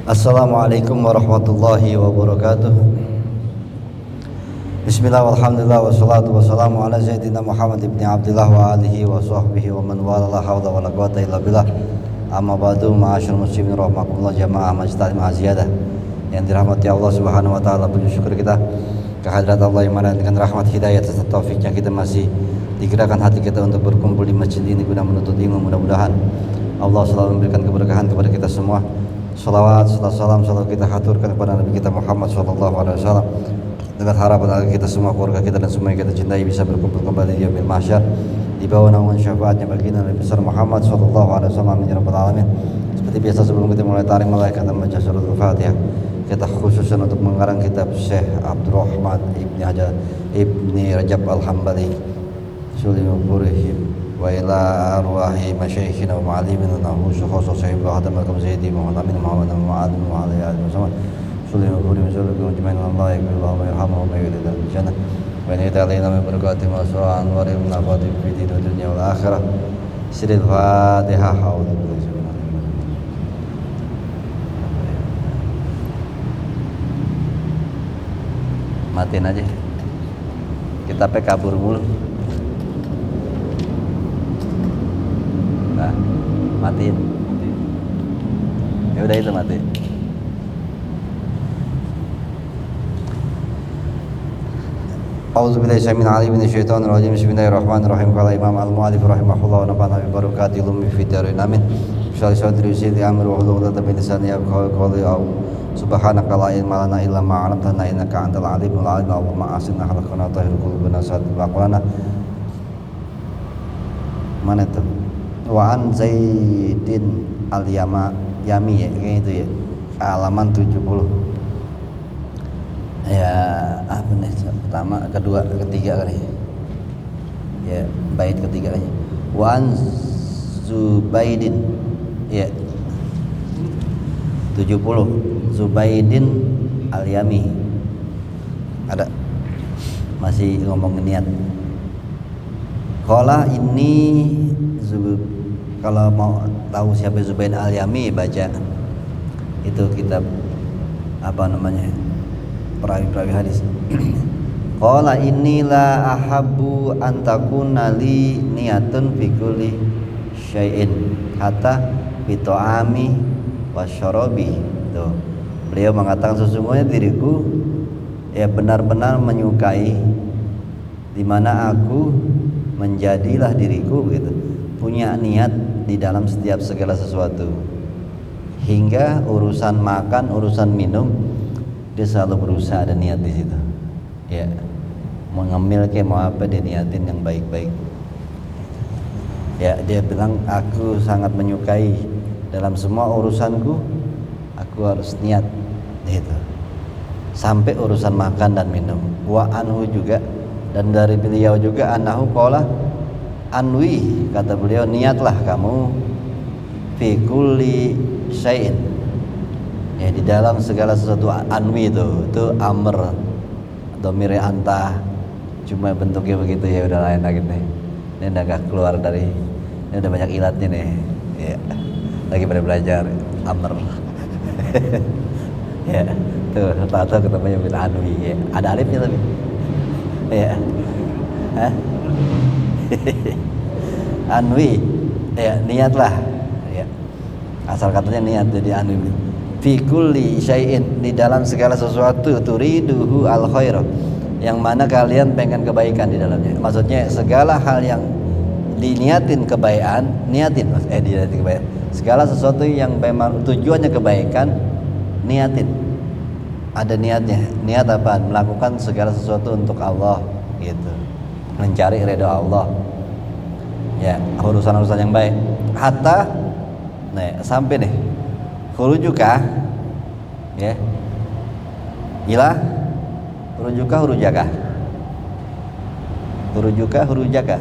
Assalamualaikum warahmatullahi wabarakatuh. Bismillah walhamdulillah wassalatu wassalamu ala sayyidina Muhammad ibn Abdullah wa alihi wa sahbihi wa man wala la hawla wa la quwata illa billah. Amma ba'du, ma'asyiral muslimin rahimakumullah, jamaah majlis taklim aziyadah yang dirahmati Allah Subhanahu wa taala. Puji syukur kita kehadirat Allah yang mana dengan rahmat hidayah serta taufiknya kita masih digerakkan hati kita untuk berkumpul di masjid ini guna menuntut ilmu. Mudah-mudahan Allah selalu memberikan keberkahan kepada kita semua. Salawat serta salam selalu kita haturkan kepada Nabi kita Muhammad SAW, dengan harapan agar kita semua, keluarga kita dan semua yang kita cintai bisa berkumpul kembali di yaumil mahsyar di bawah naungan syafaatnya baginda Nabi besar Muhammad SAW. Amin ya rabbal alamin. Seperti biasa sebelum kita mulai tarim malaikat dan membaca suratul Fatihah, kita khususkan untuk mengarang kitab Syekh Abdurrahman Ibni Rajab Al-Hambali Sulimu Purihim wa ila arwahi masyayikhina wa ma'alimina nahu syukhusu sahibah hadam alaikum sayyidi Muhammad amin Muhammad ma'alim wa alaihi wa Sulimu Purihim Sulimu Jumain Allah yakbillah wa yarhamu wa yudhidal jannah wa inita alaina min barakatih wa su'an wa rim nafati fi dunia wal akhirah. Siril Fatihah. Matiin aja, kita kabur mulu. Nah, matiin. Ya udah itu mati. A'udzubillahi minasyaitonir rajim. Minasyaitonir rajim. Bismillahirrahmanirrahim. Qala Imam Al-Mu'allif rahimahullah wa nafa'ana bi barakatihi lummi fi darin amin. Syali sadri usili amri wa hlul 'uqdatam min lisani yafqahu qawli. Subhanaka la ilma lana illa ma 'allamtana innaka antal alimul 'alim. Allahumma ahsin akhlaqana tahhir qulubana saddid aqlana. Mana itu? Wa an Zaidin al-Yami ya, kayak itu ya. Halaman 70. Ya, apa nih? Pertama, kedua, ketiga kali. Ya, bait ketiga kali. Wa an Zubaidin. Ya. 70. Zubaidin al-Yami. Ada. Masih ngomong niat. Qala ini kalau mau tahu siapa Zubaid al-Yami, baca itu kitab apa namanya, perawi-perawi hadis. Qala inilah ahabbu an takuna li niyatun fi kulli syai'in hatta bi ta'ami wasyarabi. Tuh, beliau mengatakan sesungguhnya diriku ya benar-benar menyukai di mana aku menjadilah diriku begitu, punya niat di dalam setiap segala sesuatu, hingga urusan makan, urusan minum dia selalu berusaha ada niat di situ. Ya, mau ngemil kayak mau apa dia niatin yang baik-baik. Ya, dia bilang aku sangat menyukai dalam semua urusanku, aku harus niat gitu. Sampai urusan makan dan minum. Wa anhu juga, dan dari beliau juga anahu qala anwi, kata beliau, niatlah kamu fi kulli syai'in, ya di dalam segala sesuatu. Anwi itu amr, domire anta, cuma bentuknya begitu ya, udah lain lagi nih. Ini udah gak keluar dari, ini udah banyak ilatnya nih ya, lagi pada belajar amr. Ya tuh tahu ketemunya bil anwi ya, ada alifnya tapi ya. Hah? Anwi ya, niatlah ya, asal katanya niat jadi anwi. Fi kulli syai'in, di dalam segala sesuatu, turiduhu al khair, yang mana kalian pengen kebaikan di dalamnya. Maksudnya segala hal yang diniatin kebaikan, diniatin kebaikan. Segala sesuatu yang memang tujuannya kebaikan, niatin. Ada niatnya. Niat apa? Melakukan segala sesuatu untuk Allah gitu, mencari ridha Allah. Ya, urusan-urusan yang baik. Hatta sampai nih hurujuka ya. Ila hurujuka hurujaka. Hurujuka hurujaka.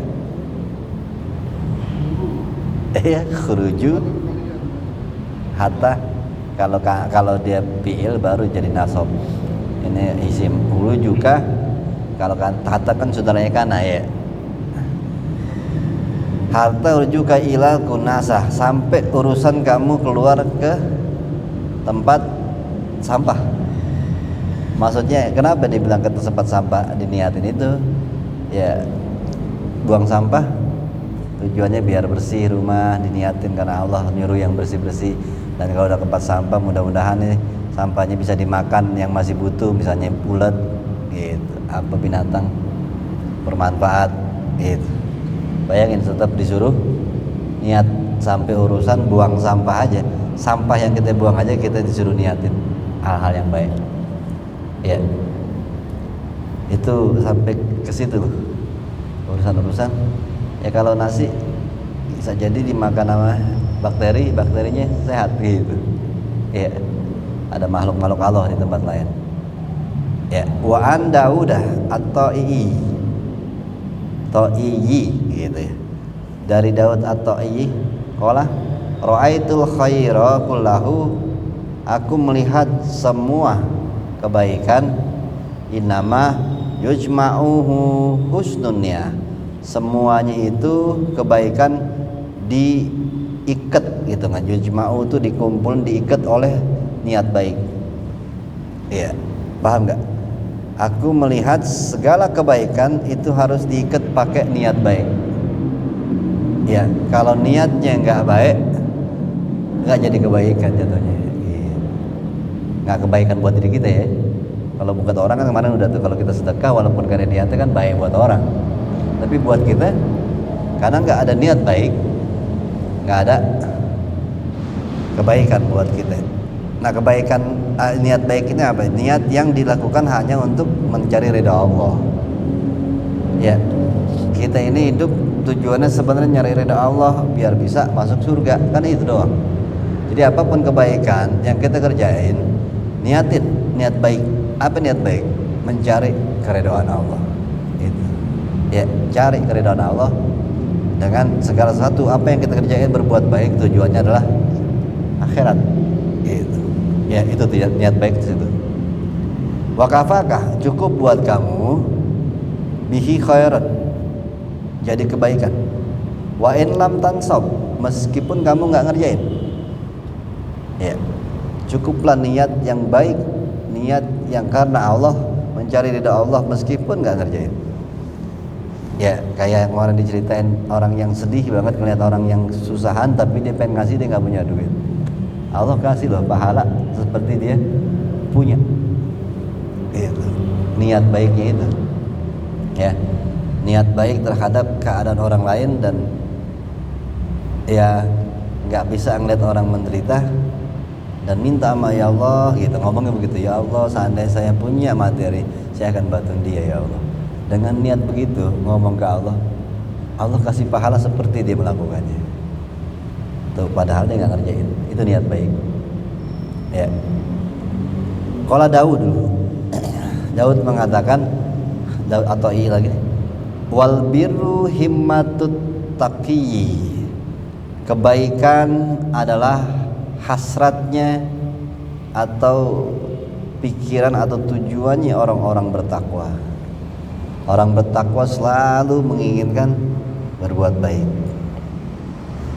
Ya, huruju hatta kalau dia fi'il baru jadi nasab. Ini isim. Hurujuka kalau hatta kan saudaranya kana ya. Hatta urjuka ilal kunasah, sampai urusan kamu keluar ke tempat sampah. Maksudnya kenapa dibilang ke tempat sampah diniatin itu? Ya, buang sampah tujuannya biar bersih rumah, diniatin karena Allah nyuruh yang bersih-bersih. Dan kalau udah ke tempat sampah, mudah-mudahan nih sampahnya bisa dimakan yang masih butuh, misalnya ulat gitu, apa binatang bermanfaat gitu. Bayangin tetap disuruh niat, sampai urusan buang sampah aja, sampah yang kita buang aja kita disuruh niatin hal-hal yang baik. Ya, itu sampai ke situ loh urusan-urusan. Ya kalau nasi bisa jadi dimakan sama bakterinya sehat gitu. Ya, ada makhluk-makhluk Allah di tempat lain. Ya, wa an Daudah at-Ta'i gitu ya. Dari Daud at-Ta'i qala ra'aitul khaira kullahu, aku melihat semua kebaikan innama yujma'uhu husnunnya, semuanya itu kebaikan diikat gitu kan. Yujma'u itu dikumpul, diikat oleh niat baik. Iya, paham nggak? Aku melihat segala kebaikan itu harus diikat pakai niat baik. Ya, kalau niatnya nggak baik, nggak jadi kebaikan jatuhnya. Nggak kebaikan buat diri kita ya. Kalau buat orang kan kemarin udah tuh, kalau kita sedekah walaupun karena niatnya kan baik buat orang, tapi buat kita karena nggak ada niat baik, nggak ada kebaikan buat kita. Nah, kebaikan niat baik ini apa? Niat yang dilakukan hanya untuk mencari ridha Allah. Ya, kita ini hidup tujuannya sebenarnya nyari ridha Allah biar bisa masuk surga, kan itu doang. Jadi apapun kebaikan yang kita kerjain, niatin niat baik. Apa niat baik? Mencari keridhaan Allah. Itu. Ya, cari keridhaan Allah dengan segala sesuatu. Apa yang kita kerjain berbuat baik, tujuannya adalah akhirat. Gitu. Ya, itu niat baik di situ. Wa kafakah, cukup buat kamu bihi khairan, jadi kebaikan. Wa in lam tansab, meskipun kamu nggak ngerjain. Ya, cukuplah niat yang baik, niat yang karena Allah, mencari ridha Allah meskipun nggak ngerjain. Ya, kayak kemarin diceritain orang yang sedih banget ngeliat orang yang susahan tapi dia pengen ngasih, dia nggak punya duit. Allah kasih loh pahala seperti dia punya. Itu niat baiknya itu. Ya, niat baik terhadap keadaan orang lain, dan ya nggak bisa ngeliat orang menderita dan minta sama ya Allah gitu, ngomongnya begitu, ya Allah seandainya saya punya materi saya akan bantu dia ya Allah. Dengan niat begitu ngomong ke Allah, Allah kasih pahala seperti dia melakukannya. Tuh, padahal dia nggak ngerjain. Itu niat baik. Ya. Qala Daud dulu. Daud mengatakan, Daud atau lagi, wal birru himmatut taqiyyi, kebaikan adalah hasratnya atau pikiran atau tujuannya orang-orang bertakwa. Orang bertakwa selalu menginginkan berbuat baik.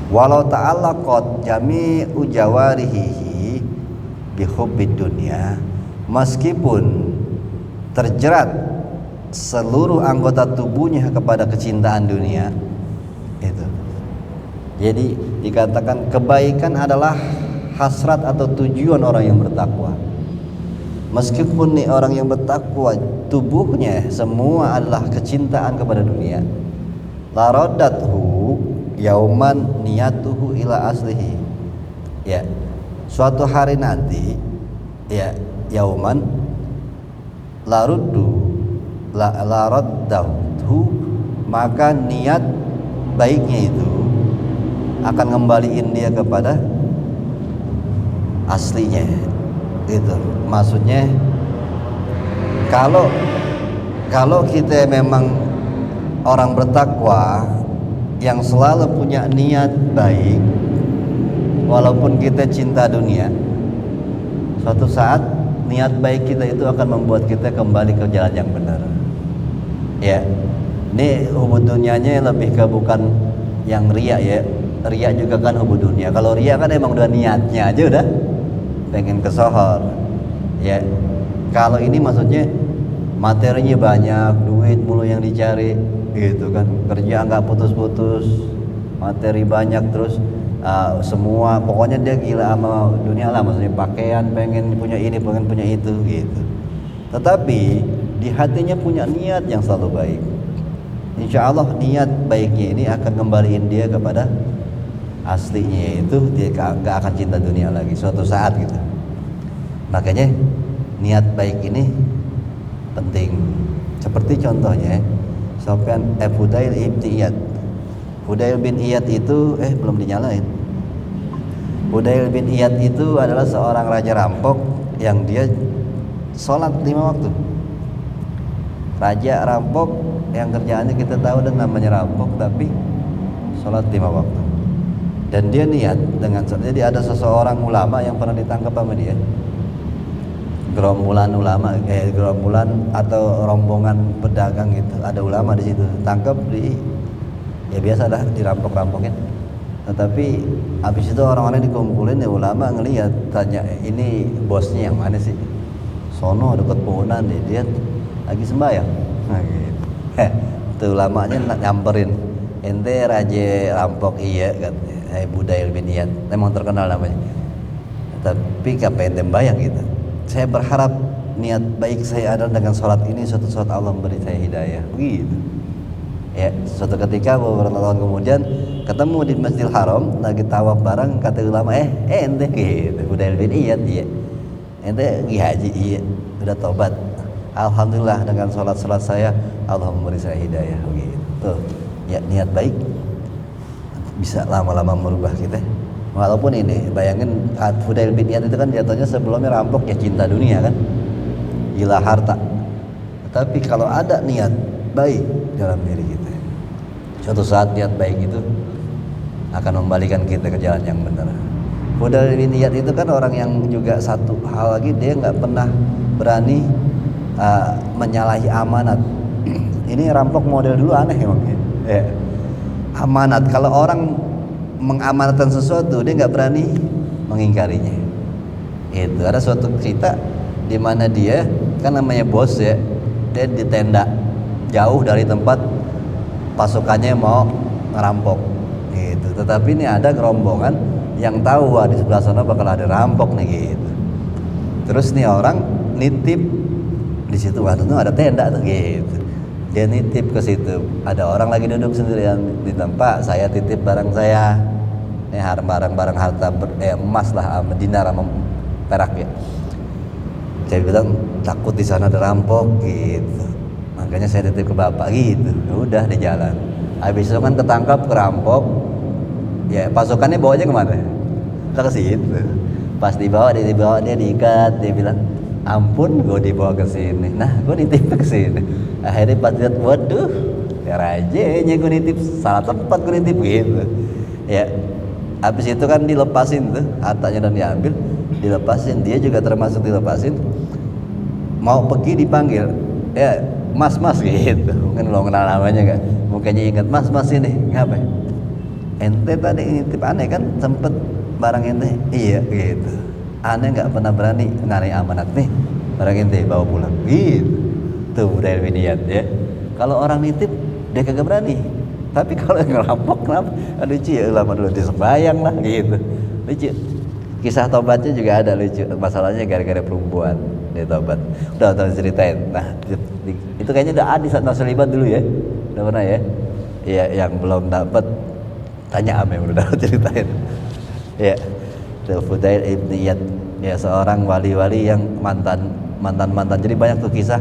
Walau ta'allaqat jami'u jawarihi bihubbid dunya, meskipun terjerat seluruh anggota tubuhnya kepada kecintaan dunia. Itu. Jadi dikatakan kebaikan adalah hasrat atau tujuan orang yang bertakwa. Meskipun nih orang yang bertakwa tubuhnya semua adalah kecintaan kepada dunia, la raddathu yauman niyatuhu ila aslihi. Ya, suatu hari nanti, ya, yauman la raddahu, maka niat baiknya itu akan ngembaliin dia kepada aslinya. Itu maksudnya, kalau kita memang orang bertakwa yang selalu punya niat baik, walaupun kita cinta dunia, suatu saat niat baik kita itu akan membuat kita kembali ke jalan yang benar. Ya, ini hubud dunianya lebih ke bukan yang riya ya. Riya juga kan hubud dunia. Kalau riya kan emang udah niatnya aja udah pengen kesohor, Ya, kalau ini maksudnya materinya banyak, duit mulu yang dicari, gitu kan, kerja nggak putus-putus, materi banyak terus semua, pokoknya dia gila sama dunia lah, maksudnya pakaian pengen punya ini, pengen punya itu, gitu. Tetapi di hatinya punya niat yang selalu baik. Insya Allah niat baiknya ini akan kembaliin dia kepada aslinya, yaitu dia gak akan cinta dunia lagi suatu saat gitu. Makanya niat baik ini penting. Seperti contohnya Fudail ibn Iyad. Fudail bin Iyad itu belum dinyalain. Fudail bin Iyad itu adalah seorang raja rampok yang dia sholat 5 waktu. Raja rampok yang kerjaannya kita tahu dan namanya rampok, tapi sholat 5 waktu. Dan dia niat dengan, jadi ada seseorang ulama yang pernah ditangkap sama dia, gerombolan ulama, gerombolan atau rombongan pedagang gitu, ada ulama di situ, tangkap ya biasa dah dirampok-rampokin. Tetapi habis itu orang-orang dikumpulin, ya ulama ngelihat, tanya, ini bosnya yang mana sih? Sono dekat pohonan deh, dia lagi sembahyang. Nah, gitu. Tuh ulamanya nyamperin, ente raja rampok iya katanya. Fudail bin Iyad, memang terkenal namanya. Tapi kapan ente bayang gitu. Saya berharap niat baik saya adalah dengan sholat ini, suatu saat Allah memberi saya hidayah. Begitu. Ya, suatu ketika beberapa tahun kemudian ketemu di Masjidil Haram lagi tawaf bareng, kata ulama, ente gitu, Fudail bin Iyad, iya. Ente pergi haji, iya. Udah tobat. Alhamdulillah dengan sholat saya Allah memberi saya hidayah. Begitu. Tuh, ya niat baik bisa lama-lama merubah kita. Walaupun ini, bayangin Fudail bin Iyad itu kan jatuhnya sebelumnya rampok, ya cinta dunia kan, gila harta. Tapi kalau ada niat baik dalam diri kita, suatu saat niat baik itu akan membalikan kita ke jalan yang benar. Fudail bin Iyad itu kan orang yang juga satu hal lagi, dia nggak pernah berani menyalahi amanat. Ini rampok model dulu aneh emang ya. Amanat, kalau orang mengamanatkan sesuatu dia nggak berani mengingkarinya. Itu ada suatu cerita di mana dia kan namanya bos ya, dia di tenda jauh dari tempat pasukannya mau ngerampok gitu. Tetapi ini ada gerombongan yang tahu di sebelah sana bakal ada rampok nih gitu. Terus nih orang nitip di situ, waktu itu ada tenda tuh gitu. Dia nitip ke situ, ada orang lagi duduk sendirian di tempat, saya titip barang saya, ini barang harta emas lah, dinar sama perak ya. Saya bilang takut di sana ada rampok gitu, makanya saya titip ke bapak gitu. Udah di jalan, habis itu kan ketangkap kerampok, ya pasukannya bawanya kemana? Kita ke situ. Pas dibawa dia diikat, dia bilang, ampun gue dibawa ke sini. Nah, gue nitip ke sini. Akhirnya pas lihat, waduh, ya rajanya gue nitip, salah tempat gue nitip gitu. Ya, habis itu kan dilepasin tuh, hartanya dan diambil, dilepasin, dia juga termasuk dilepasin. Mau pergi dipanggil, ya mas gitu. Mungkin lo kenal namanya gak? Mukanya ingat, mas ini, ngapain? Ente tadi nitip aneh kan, sempet barang ente, iya gitu. Aneh nggak pernah berani narik amanat nih, barang ente bawa pulang gitu. Tuh Fudail bin Iyad ya. Kalau orang nitip dia kagak berani, tapi kalau ngerampok kenapa? Lucu ya, ulama dulu disembayang lah gitu. Lucu. Kisah tobatnya juga ada lucu. Masalahnya gara-gara perempuan dia tobat. Udah ceritain. Nah itu kayaknya udah ada saat Naslibat dulu ya. Udah pernah ya? Iya, yang belum dapat tanya Ame udah ceritain. Ya. Fudail ibn Iyad, ya seorang wali-wali yang mantan. Jadi banyak tuh kisah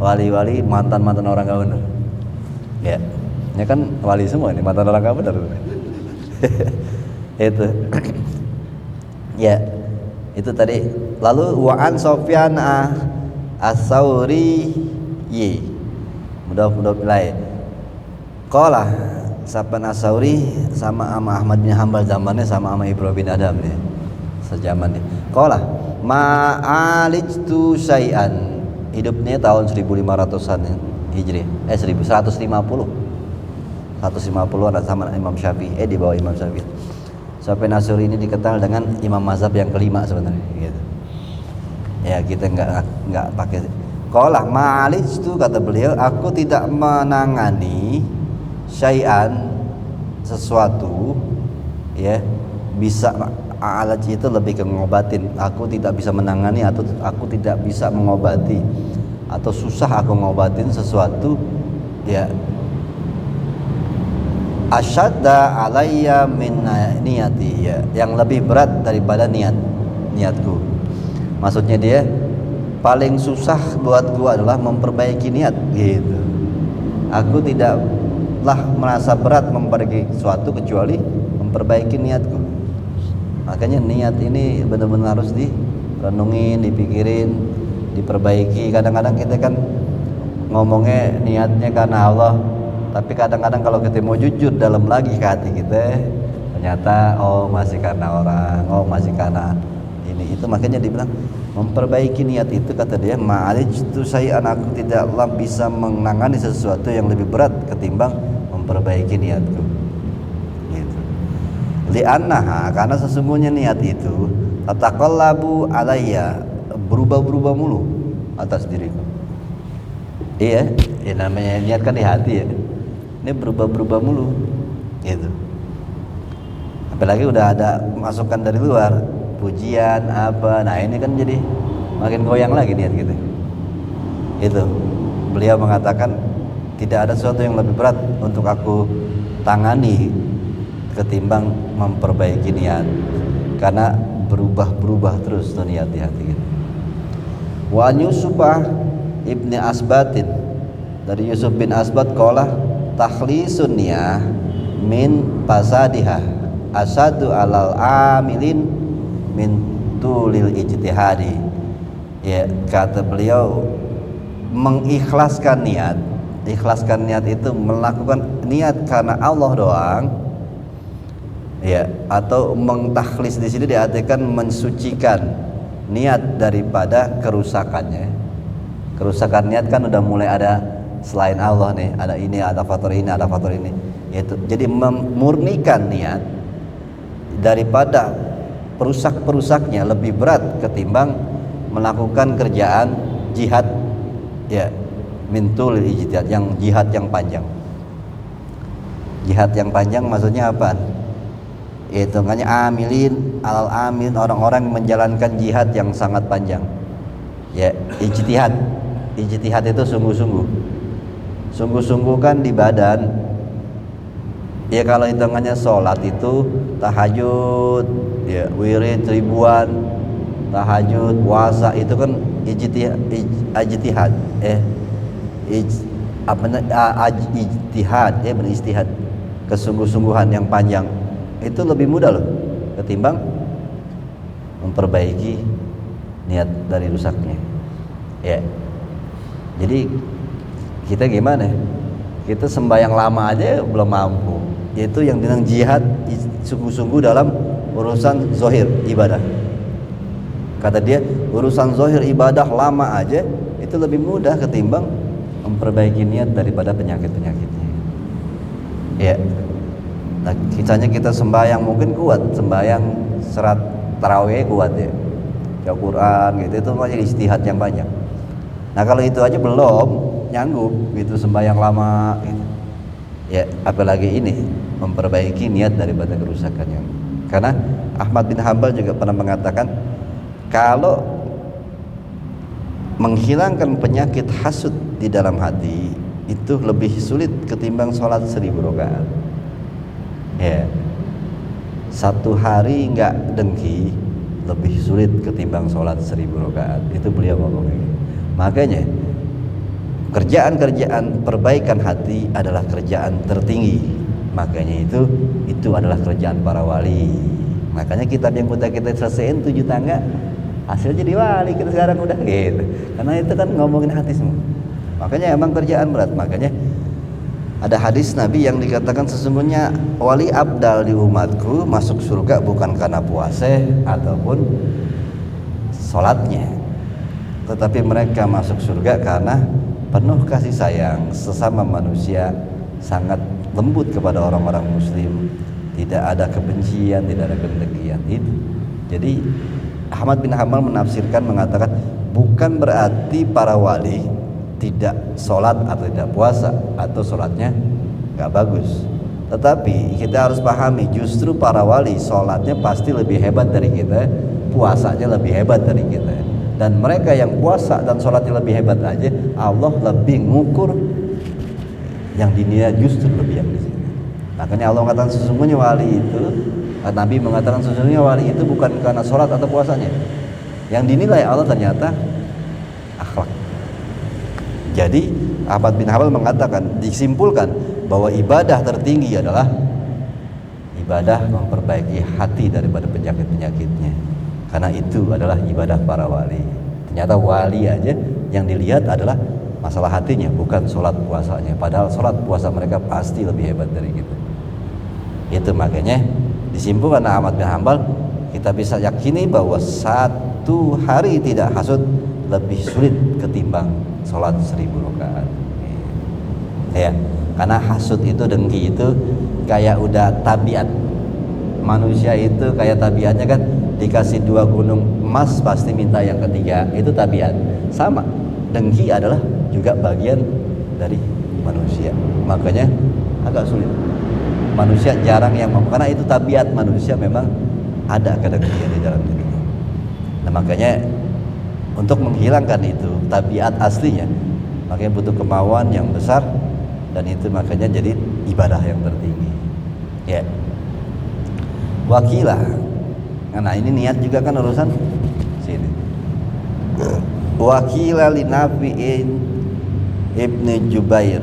wali-wali mantan orang gak benar. Ya, ini kan wali semua nih, mantan orang gak benar. Itu. Ya, itu tadi. Lalu wa'an Sofyan as-Sauri mudah-mudahan qala Sofyan as-Sauri sama Ahmad bin Hanbal zamannya sama Ibrahim bin Adham nih. Sejaman nih. Qala ma'alijtu syai'an, hidupnya tahun 1500-an Hijri. 1150 ada sama Imam Syafi'i, di bawah Imam Syafi'i. Sofyan as-Sauri ini dikenal dengan imam mazhab yang kelima sebenarnya gitu. Ya kita nggak pakai. Qala ma'alij itu kata beliau, aku tidak menangani syai'an sesuatu, ya bisa alaj itu lebih ke ngobatin. Aku tidak bisa menangani atau aku tidak bisa mengobati atau susah aku ngobatin sesuatu, ya asyadda alayya min niyati, ya yang lebih berat daripada niatku. Maksudnya dia paling susah buatku adalah memperbaiki niat gitu. Aku tidaklah merasa berat memperbaiki sesuatu kecuali memperbaiki niatku. Makanya niat ini benar-benar harus direnungin, dipikirin, diperbaiki. Kadang-kadang kita kan ngomongnya niatnya karena Allah, tapi kadang-kadang kalau kita mau jujur dalam lagi ke hati kita, ternyata masih karena orang, masih karena ini itu. Makanya dibilang memperbaiki niat itu, kata dia, ma'alijtu syai'an, aku tidaklah bisa menangani sesuatu yang lebih berat ketimbang memperbaiki niatku gitu. Li'annaha, karena sesungguhnya niat itu tataqallabu alayya, berubah-berubah mulu atas diriku. Iya, namanya niat kan di hati ya. Ini berubah-berubah mulu gitu. Apalagi udah ada masukan dari luar, pujian apa, nah ini kan jadi makin goyang lagi niat kita. Itu beliau mengatakan tidak ada sesuatu yang lebih berat untuk aku tangani ketimbang memperbaiki niat, karena berubah-berubah terus tuh niat di hati kita. Wa Yusufah ibni Asbatin, dari Yusuf bin Asbat, qala takhlisun niyah min fasadiha asadu alal amilin min tulil ijtihadi. Ya, kata beliau, mengikhlaskan niat, ikhlaskan niat itu melakukan niat karena Allah doang, ya, atau mentakhlis di sini diartikan mensucikan niat daripada kerusakannya. Kerusakan niat kan udah mulai ada selain Allah nih, ada ini, ada faktor ini, ada faktor ini. Itu jadi memurnikan niat daripada perusak-perusaknya lebih berat ketimbang melakukan kerjaan jihad, ya, mintul ijtihad, yang jihad yang panjang. Jihad yang panjang maksudnya apa? Itu makanya amilin alal amin, orang-orang menjalankan jihad yang sangat panjang. Ya, ijtihad. Ijtihad itu sungguh-sungguh. Sungguh-sungguh kan di badan. Ya kalau hitungannya sholat itu tahajud, ya wirid ribuan, tahajud, puasa itu kan ijtihad, beristihad, kesungguh-sungguhan yang panjang. Itu lebih mudah loh ketimbang memperbaiki niat dari rusaknya. Ya. Jadi kita gimana? Kita sembahyang lama aja belum mampu. Itu yang bilang jihad sungguh-sungguh dalam urusan zahir ibadah. Kata dia, urusan zahir ibadah lama aja itu lebih mudah ketimbang memperbaiki niat daripada penyakit-penyakitnya. Ya. Nah, kisahnya kita sembahyang mungkin kuat, sembahyang serat tarawih kuat ya. Baca Quran gitu, itu masih istihad yang banyak. Nah, kalau itu aja belum nyanggup gitu sembahyang lama gitu. Ya, apalagi ini memperbaiki niat daripada kerusakannya. Karena Ahmad bin Hanbal juga pernah mengatakan kalau menghilangkan penyakit hasud di dalam hati itu lebih sulit ketimbang sholat 1000 rakaat. Ya, satu hari nggak dengki lebih sulit ketimbang sholat 1000 rakaat. Itu beliau ngomong. Makanya kerjaan-kerjaan perbaikan hati adalah kerjaan tertinggi. Makanya itu adalah kerjaan para wali. Makanya kitab yang kita selesaiin 7 tangga hasil jadi wali kita sekarang udah gitu. Karena itu kan ngomongin hati semua. Makanya emang kerjaan berat. Makanya ada hadis Nabi yang dikatakan sesungguhnya wali abdal di umatku masuk surga bukan karena puasa ataupun sholatnya, tetapi mereka masuk surga karena penuh kasih sayang sesama manusia, sangat lembut kepada orang-orang muslim, tidak ada kebencian, tidak ada kedengkian. Itu jadi Ahmad bin Hanbal menafsirkan mengatakan bukan berarti para wali tidak sholat atau tidak puasa atau sholatnya nggak bagus. Tetapi kita harus pahami, justru para wali sholatnya pasti lebih hebat dari kita, puasanya lebih hebat dari kita. Dan mereka yang puasa dan sholatnya lebih hebat aja, Allah lebih ngukur yang dinilai justru lebih yang di sini. Makanya Allah mengatakan sesungguhnya wali itu, Nabi mengatakan sesungguhnya wali itu bukan karena sholat atau puasanya. Yang dinilai Allah ternyata akhlak. Jadi Ahmad bin Hanbal mengatakan, disimpulkan bahwa ibadah tertinggi adalah ibadah memperbaiki hati daripada penyakit-penyakitnya. Karena itu adalah ibadah para wali. Ternyata wali aja yang dilihat adalah masalah hatinya, bukan sholat puasanya. Padahal sholat puasa mereka pasti lebih hebat dari kita. Itu makanya disimpulkan Ahmad bin Hanbal, kita bisa yakini bahwa satu hari tidak hasud lebih sulit ketimbang sholat 1000 rakaat. Ya, karena hasud itu, dengki itu kayak udah tabiat manusia. Itu kayak tabiatnya kan, dikasih 2 gunung emas pasti minta yang ketiga, itu tabiat. Sama, dengki adalah juga bagian dari manusia. Makanya agak sulit. Manusia jarang yang mau, karena itu tabiat manusia, memang ada kedengkian di dalam diri. Nah makanya untuk menghilangkan itu tabiat aslinya, makanya butuh kemauan yang besar, dan itu makanya jadi ibadah yang tertinggi. Ya. Wakilah. Nah ini niat juga kan urusan sini. Wakilah li Nafi'in Ibnu Jubair,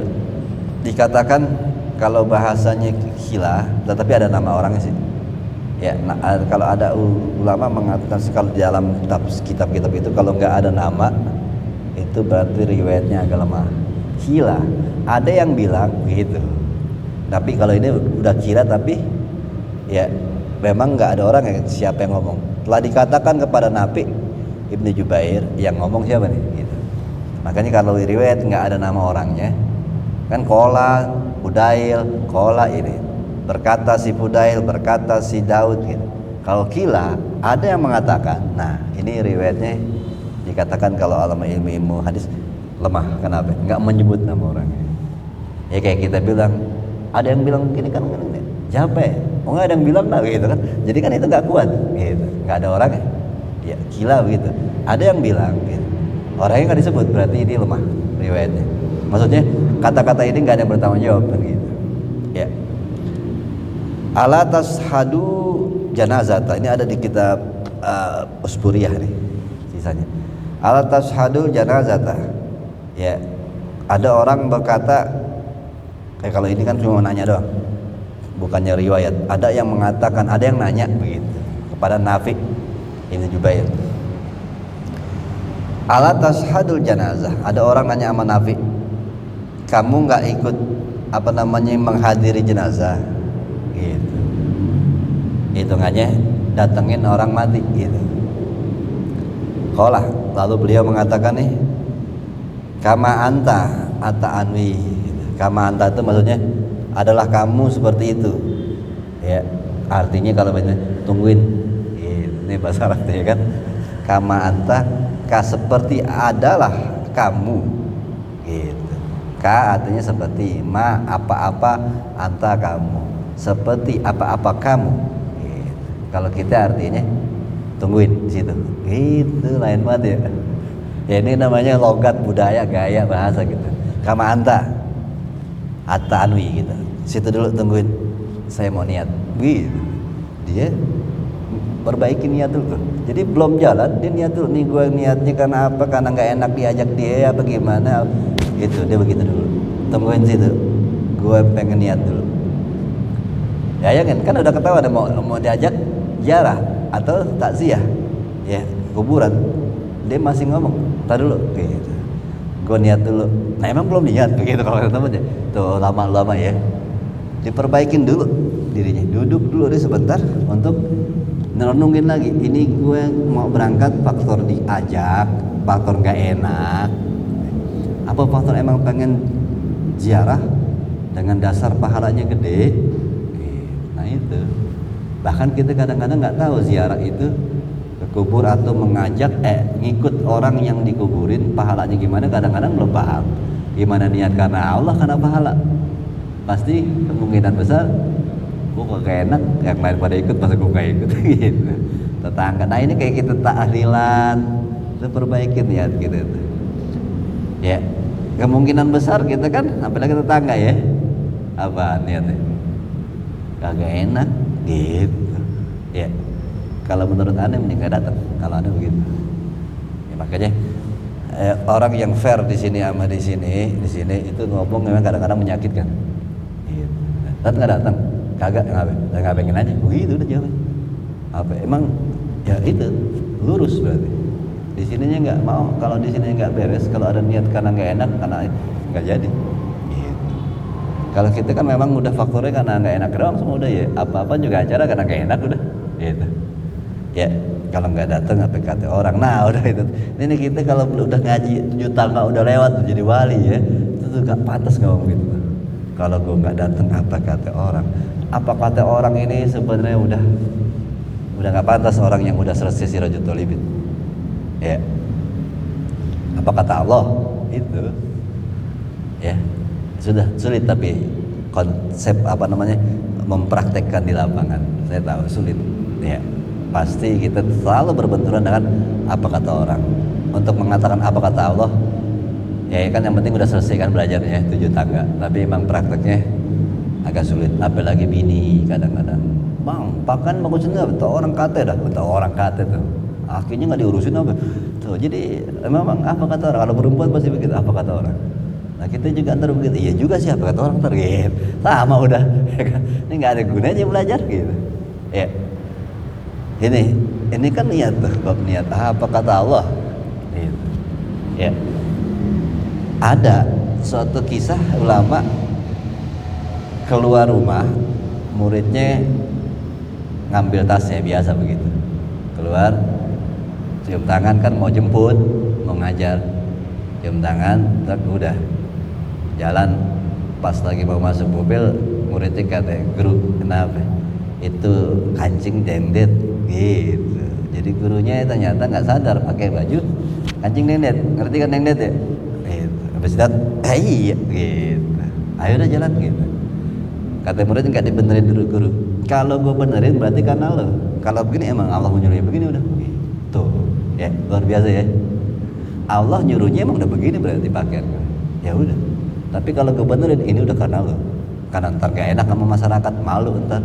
dikatakan kalau bahasanya khilah, tetapi ada nama orangnya sih. Ya, nah, kalau ada ulama mengatakan kalau di dalam kitab-kitab itu kalau nggak ada nama itu berarti riwayatnya agak lemah. Khilah, ada yang bilang begitu. Tapi kalau ini udah kira, tapi ya memang nggak ada orang yang siapa yang ngomong. Telah dikatakan kepada Nafi Ibnu Jubair, yang ngomong siapa nih? Gitu. Makanya kalau riwayat nggak ada nama orangnya, kan kola Fudail, kola ini berkata si Fudail, berkata si Daud gitu. Kalau kila ada yang mengatakan, nah ini riwayatnya dikatakan kalau ulama ilmu hadis lemah. Kenapa? Nggak menyebut nama orangnya. Ya kayak kita bilang, ada yang bilang gini kan, siapa ya? Oh nggak ada yang bilang lah gitu kan. Jadi kan itu nggak kuat gitu, nggak ada orangnya. Ya kila begitu. Ada yang bilang gitu. Orangnya nggak disebut, berarti ini lemah riwayatnya. Maksudnya kata-kata ini nggak ada yang bertanggung jawab gitu. Ya. Ala tashhadu janazata, ini ada di kitab Usburiyah nih sisanya. Ala tashhadu janazata. Ya. Ada orang berkata, kalau ini kan cuma nanya doang, bukannya riwayat. Ada yang mengatakan, ada yang nanya begitu kepada Nafi Ibnu Jubair. Ala tashhadul janazah. Ada orang nanya sama Nafi, kamu nggak ikut menghadiri jenazah? Gitu. Hitungannya datengin orang mati gitu. Qala, lalu beliau mengatakan nih, kama anta anwi gitu. Kama anta itu maksudnya adalah kamu seperti itu. Ya, artinya kalau benar tungguin. Gitu. Ini bahasa Arabnya kan. Kama anta, ka seperti adalah kamu. Gitu. Ka artinya seperti, ma apa-apa, anta kamu. Seperti apa-apa kamu. Gitu. Kalau kita artinya tungguin di situ. Gitu, lain banget ya. Ya ini namanya logat budaya, gaya bahasa gitu. Kama anta anwi gitu. Situ dulu tungguin. Saya mau niat. Gitu. Dia perbaiki niat dulu. Jadi belum jalan dia niat dulu. Nih gue niatnya karena apa? Karena nggak enak diajak dia apa gimana? Gitu, dia begitu dulu. Tungguin situ. Gue pengen niat dulu. Ya kan udah ketahuan mau diajak ziarah atau takziah, ya kuburan. Dia masih ngomong, tar dulu, gitu. Gue niat dulu. Nah emang belum niat begitu kalau temen-temen. Tuh lama-lama ya. Diperbaikin dulu dirinya. Duduk dulu deh sebentar untuk renungin lagi. Ini gue mau berangkat faktor diajak, faktor nggak enak. Apa faktor emang pengen ziarah dengan dasar pahalanya gede? Nah itu. Bahkan kita kadang-kadang nggak tahu ziarah itu kubur atau ngikut orang yang dikuburin, pahalanya gimana kadang-kadang belum paham. Gimana niat karena Allah karena pahala. Pasti kemungkinan besar gua kagak enak, yang lain pada ikut masa gua gak ikut gitu. Tetangga. Nah ini kayak kita tahlilan, itu perbaikin niat gitu. Ya, kemungkinan besar kita kan apalagi tetangga ya. Apa niatnya? Kagak enak gitu. Ya. Kalau menurut Anda mending gak datang. Kalau Anda begitu. Ya, makanya orang yang fair di sini sama di sini itu ngomong memang kadang-kadang menyakitkan. Gitu. Dan nggak datang, kagak nggak pengen aja. Begitu udah jawab. Apa? Emang ya itu lurus berarti. Di sininya nggak mau, kalau di sini nggak beres, kalau ada niat karena nggak enak, karena nggak jadi. Gitu. Kalau kita kan memang udah faktornya karena nggak enak doang semua udah ya. Apa-apa juga acara karena nggak enak udah. Gitu. Ya kalau nggak datang apa kata orang. Nah udah itu. Ini kita kalau udah ngaji 7 tahun nggak udah lewat jadi wali ya, itu tuh nggak pantas ngomong gitu. Kalau gue nggak datang apa kata orang. Apa kata orang ini sebenarnya udah nggak pantas orang yang udah selesai Sirajul Talibin. Ya. Apa kata Allah itu? Ya sudah sulit tapi konsep mempraktekkan di lapangan saya tahu sulit. Ya. Pasti kita selalu berbenturan dengan apa kata orang. Untuk mengatakan apa kata Allah, ya kan yang penting udah selesai kan belajarnya 7 tangga. Tapi emang prakteknya agak sulit. Apalagi bini kadang-kadang, bang, pakan bagusnya betul orang kate dah, betul orang kate tuh. Akhirnya nggak diurusin apa. Tuh, jadi memang apa kata orang. Kalau perempuan pasti begitu, apa kata orang. Nah kita juga antar begitu. Iya juga sih apa kata orang ntar gitu. Sama udah. Ini nggak ada gunanya belajar gitu. Ya. Ini kan niat tuh, bab niat apa kata Allah gitu. Ya ada suatu kisah ulama keluar rumah, muridnya ngambil tasnya biasa begitu, keluar cium tangan kan mau jemput mau ngajar, cium tangan tak udah jalan, pas lagi mau masuk mobil muridnya kata guru kenapa itu kancing dendet gitu. Jadi gurunya ternyata nggak sadar pakai baju kancing dendet, ngerti kan dendet ya? Gitu. Habis itu iya gitu. Ayo udah jalan gitu. Kata murid nggak dibenerin dulu guru. Kalau gue benerin berarti karena lo. Kalau begini emang Allah menyuruhnya begini udah. Gitu. Ya luar biasa ya. Allah nyuruhnya emang udah begini berarti pakai. Ya udah. Tapi kalau gue benerin ini udah karena lo. Karena ntar gak enak sama masyarakat, malu ntar.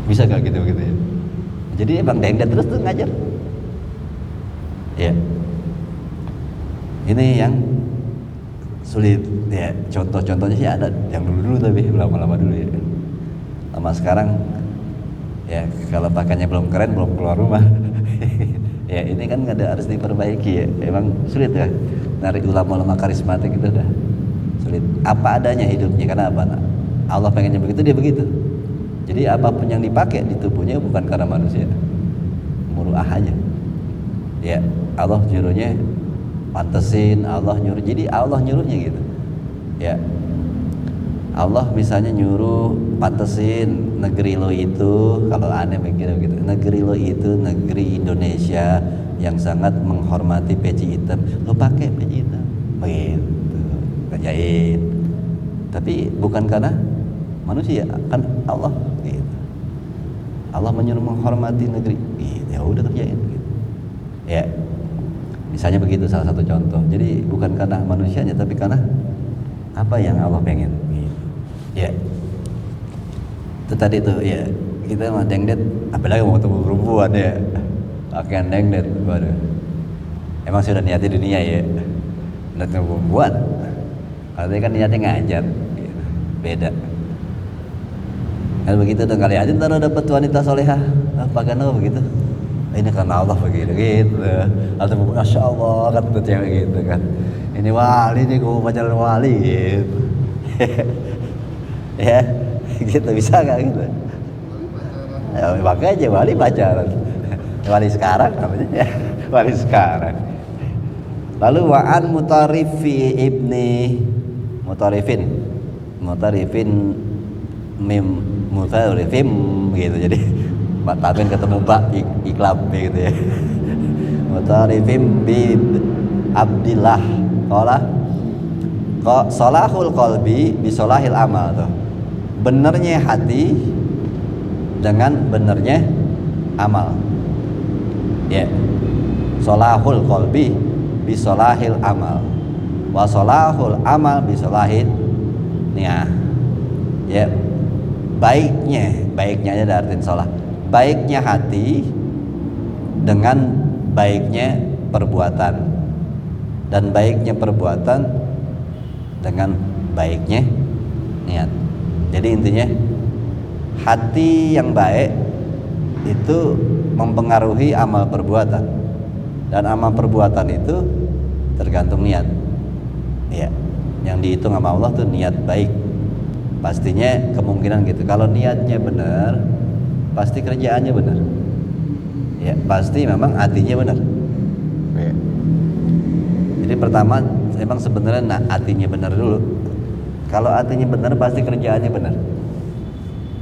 Bisa gak gitu ya? Jadi emang dendet terus tuh ngajar. Ya. Ini yang sulit ya. Contoh-contohnya sih ada yang dulu tapi lama-lama dulu ya. Sama sekarang ya kalau pakainya belum keren belum keluar rumah. Ya ini kan harus diperbaiki ya. Emang sulit ya. Narik ulama-ulama karismatik itu udah sulit. Apa adanya hidupnya karena apa? Allah pengennya begitu dia begitu. Jadi apapun yang dipakai di tubuhnya bukan karena manusia, muruah aja. Ya Allah nyuruhnya pantesin, Allah nyuruh. Jadi Allah nyuruhnya gitu. Ya Allah misalnya nyuruh pantesin negeri lo itu, kalau aneh mikir begitu, negeri lo itu negeri Indonesia yang sangat menghormati peci hitam, lo pakai peci hitam, begitu, kerjain. Tapi bukan karena manusia, kan Allah gitu. Allah menyuruh menghormati negeri gitu. Ya udah kerjain gitu. Ya misalnya begitu salah satu contoh. Jadi bukan karena manusianya tapi karena apa yang Allah pengen gitu. Ya itu tadi tuh ya, kita mah dengdet apalagi mau ketemu perempuan ya pakaian dengdet. Waduh, emang sudah niatnya dunia ya, niat perempuan katanya kan niatnya ngajar gitu. Beda. Kalau begitu dong kali aja ntar dapat wanita solehah, pakai apa begitu? Ini karena Allah begitu gitu. Atau masya Allah kan tuh cewek gitu kan. Ini wali nih, gue pacaran wali gitu. Ya, gitu bisa nggak gitu? Ya pakai aja wali pacaran. Wali sekarang namanya ya, wali sekarang. Lalu wa'an mutarifin mim mutarifim gitu, jadi Tamin ketemu bak iklam gitu ya. Mutarifim bi Abdillah qala kok solahul qalbi bi solahil amal tuh. Benernya hati dengan benernya amal. Ya. Solahul qalbi bi solahil amal. Wa solahul amal bi solahil niat. Ya. Baiknya aja artinya salah. Baiknya hati dengan baiknya perbuatan, dan baiknya perbuatan dengan baiknya niat. Jadi intinya hati yang baik itu mempengaruhi amal perbuatan, dan amal perbuatan itu tergantung niat. Ya, yang dihitung sama Allah tuh niat baik. Pastinya kemungkinan gitu. Kalau niatnya benar, pasti kerjaannya benar. Ya, pasti memang hatinya benar. Ya. Jadi pertama emang sebenarnya hatinya benar dulu. Kalau hatinya benar pasti kerjaannya benar.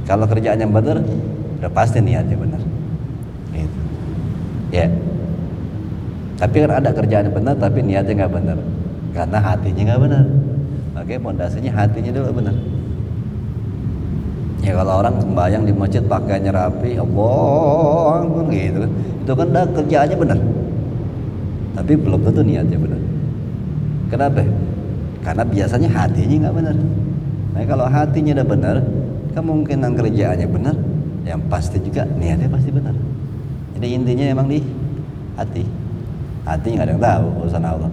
Kalau kerjaannya benar, udah pasti niatnya benar. Gitu. Ya. Tapi kan ada kerjaannya benar tapi niatnya nggak benar, karena hatinya nggak benar. Makanya pondasinya hatinya dulu benar. Ya kalau orang sembahyang di masjid pakaiannya rapi, Allah gitu kan, itu kan dah kerjaannya benar, tapi belum tentu niatnya benar. Kenapa? Karena biasanya hatinya nggak benar. Nah kalau hatinya udah benar, kemungkinan kerjaannya benar, yang pasti juga niatnya pasti benar. Jadi intinya emang di hati. Hati nggak ada yang tahu urusan Allah.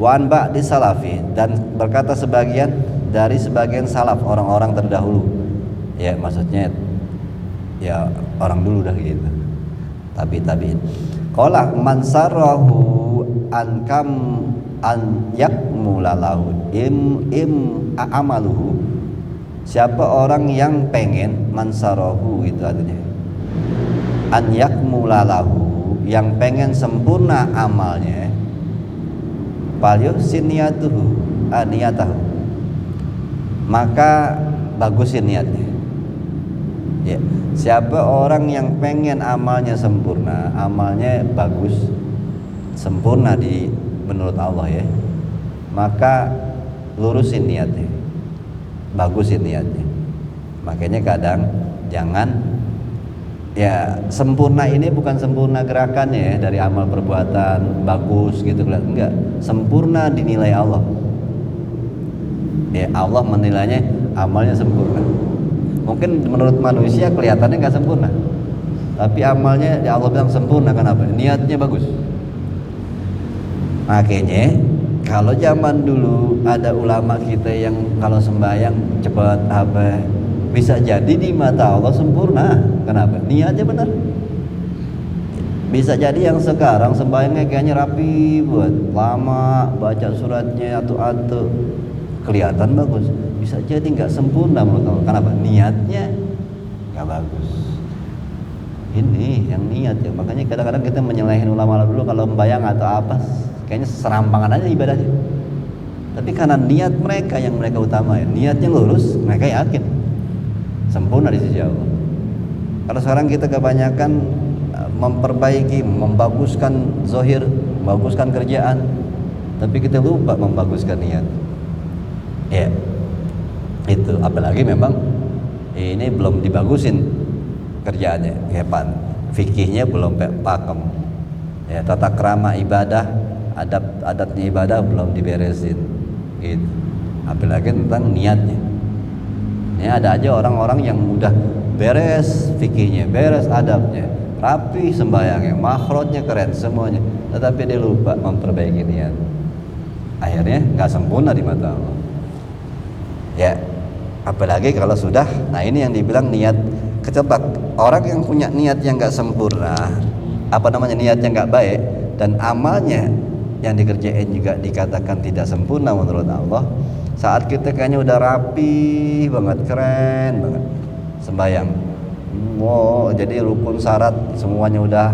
Wa an ba'di salafi, dan berkata sebagian dari sebagian salaf, orang-orang terdahulu. Ya maksudnya ya orang dulu dah gitu. Tabi'in. Qala man sarahu an yakmulalahu amaluhu. Siapa orang yang pengen, man sarahu itu artinya an yakmulalahu, yang pengen sempurna amalnya, falyuhsin niyatahu, maka bagusin niatnya. Ya, siapa orang yang pengen amalnya sempurna, amalnya bagus, sempurna di menurut Allah ya, maka lurusin niatnya, bagusin niatnya. Makanya kadang jangan ya, sempurna ini bukan sempurna gerakannya ya, dari amal perbuatan bagus gitu, enggak, sempurna dinilai Allah. Ya Allah menilainya amalnya sempurna. Mungkin menurut manusia kelihatannya nggak sempurna, tapi amalnya ya Allah bilang sempurna. Kenapa? Niatnya bagus. Makanya kalau zaman dulu ada ulama kita yang kalau sembahyang cepat apa, bisa jadi di mata Allah sempurna. Kenapa? Niatnya benar. Bisa jadi yang sekarang sembahyangnya kayaknya rapi, buat lama baca suratnya atau kelihatan bagus, bisa jadi nggak sempurna menurut Allah. Kenapa? Niatnya nggak bagus. Ini yang niat ya. Makanya kadang-kadang kita menyalahin ulama dulu kalau membayang atau apa, kayaknya serampangan aja ibadahnya. Tapi karena niat mereka yang mereka utamain, niatnya lurus, mereka yakin sempurna di sisi Allah. Kalau sekarang kita kebanyakan memperbaiki, membaguskan zahir, membaguskan kerjaan, tapi kita lupa membaguskan niat. Ya, itu apalagi memang ini belum dibagusin kerjaannya, hebat, fikihnya belum pakem, ya tata krama ibadah, adatnya ibadah belum diberesin, gitu. Apalagi tentang niatnya. Ini ada aja orang-orang yang udah beres fikihnya, beres adabnya, rapi sembahyangnya, makhrajnya keren semuanya, tetapi dia lupa memperbaiki niat. Akhirnya nggak sempurna di mata Allah. Ya, apalagi kalau sudah, nah ini yang dibilang niat kecebak. Orang yang punya niat yang nggak sempurna, niat yang nggak baik, dan amalnya yang dikerjain juga dikatakan tidak sempurna menurut Allah. Saat kita kayaknya udah rapi banget, keren banget sembahyang, wow, jadi rukun syarat semuanya udah,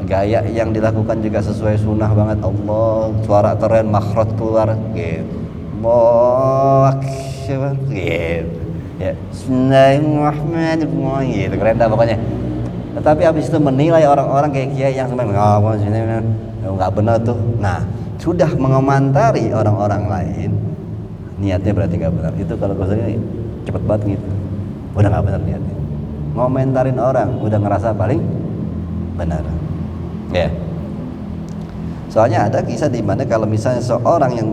gaya yang dilakukan juga sesuai sunnah banget, Allah, suara keren, makhraj keluar, gitu, wow, gitu. Ya, Bismillahirrahmanirrahim, gitu, keren dah pokoknya. Tetapi habis itu menilai orang-orang kayak kiai yang sebenarnya nggak benar tuh. Nah, sudah mengomentari orang-orang lain, niatnya berarti nggak benar. Itu kalau Ghazali cepet banget gitu, udah nggak benar niatnya. Ngomentarin orang, udah ngerasa paling benar. Ya. Soalnya ada kisah di mana kalau misalnya seorang yang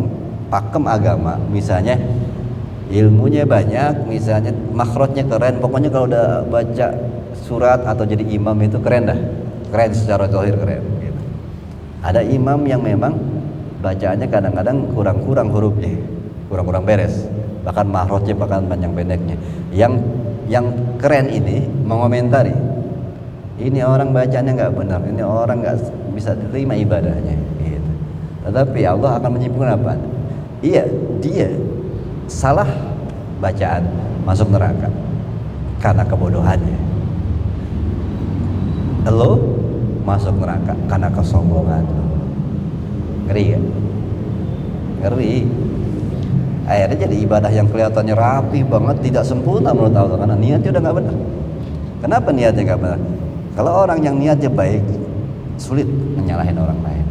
pakem agama, misalnya ilmunya banyak, misalnya makhrajnya keren, pokoknya kalau udah baca surat atau jadi imam itu keren dah, keren secara zahir keren gitu. Ada imam yang memang bacaannya kadang-kadang kurang-kurang hurufnya, kurang-kurang beres, bahkan makhrajnya bahkan panjang pendeknya. Yang keren ini mengomentari, ini orang bacaannya nggak benar, ini orang nggak bisa terima ibadahnya gitu. Tetapi Allah akan menyimpulkan apa? Iya, dia salah bacaan masuk neraka karena kebodohannya. Lo masuk neraka karena kesombongan. Ngeri kan? Ngeri. Akhirnya jadi ibadah yang kelihatannya rapi banget, tidak sempurna menurut Allah karena niatnya udah nggak benar. Kenapa niatnya nggak benar? Kalau orang yang niatnya baik, sulit menyalahin orang lain.